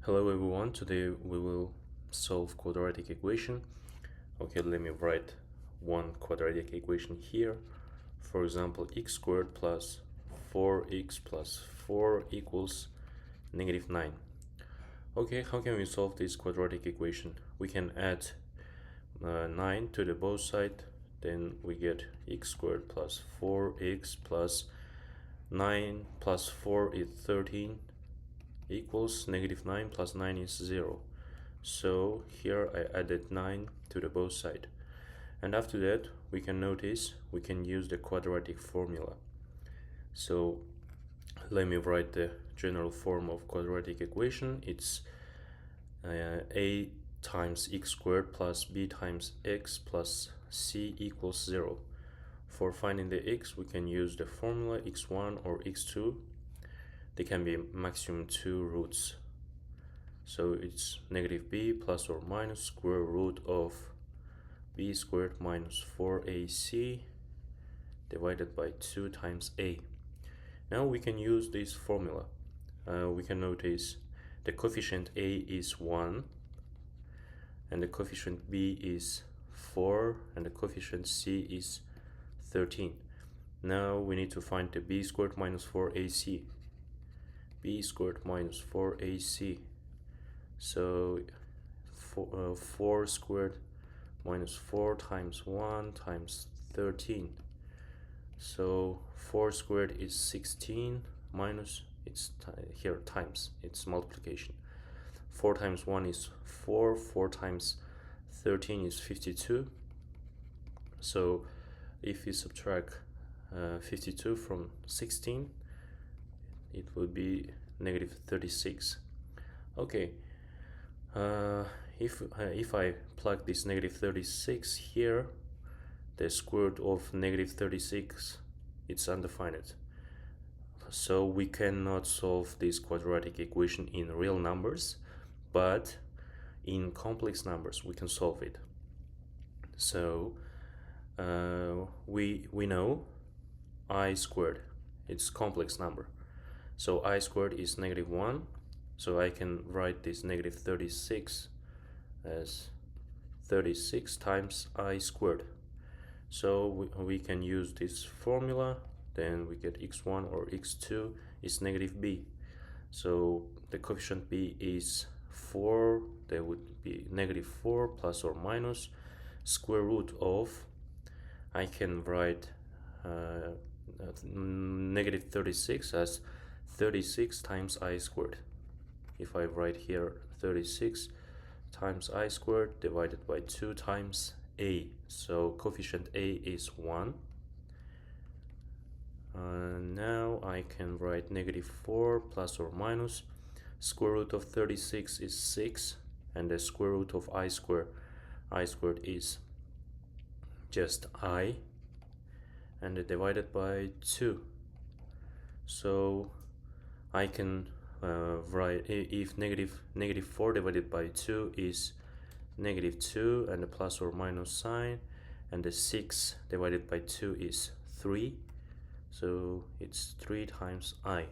Hello everyone, today we will solve quadratic equation. Okay, let me write one quadratic equation here. For example, x squared plus 4x plus 4 equals -9. Okay, how can we solve this quadratic equation? We can add 9 to the both side, then we get x squared plus 4x plus 9 plus 4 is 13 equals -9 plus 9 is 0. So here I added 9 to the both side. And after that, we can notice we can use the quadratic formula. So let me write the general form of quadratic equation. It's a times x squared plus b times x plus c equals 0. For finding the x, we can use the formula x1 or x2. They can be maximum 2 roots. So it's -b plus or minus square root of b squared minus 4ac divided by 2 times a. Now we can use this formula. We can notice the coefficient a is 1 and the coefficient b is 4 and the coefficient c is 13. Now we need to find the b squared minus 4ac. b squared minus 4ac. So 4 squared minus 4 times 1 times 13. So 4 squared is 16 minus, it's here times, it's multiplication. 4 times 1 is 4, 4 times 13 is 52. So if we subtract 52 from 16, it would be -36. Okay, if I plug this -36 here, the square root of -36, it's undefined. So we cannot solve this quadratic equation in real numbers, but in complex numbers we can solve it. So we know I squared, it's complex number. So I squared is -1. So I can write this -36 as 36 times I squared. So we can use this formula, then we get x1 or x2 is -b. So the coefficient b is 4, there would be -4 plus or minus square root of, I can write -36 as 36 times I squared. If I write here 36 times I squared divided by 2 times a, so coefficient a is 1. Now I can write -4 plus or minus square root of 36 is 6, and the square root of I squared is just I, and divided by 2. So I can write, if -4 divided by 2 is -2 and the plus or minus sign, and the 6 divided by 2 is 3, so it's 3 times I.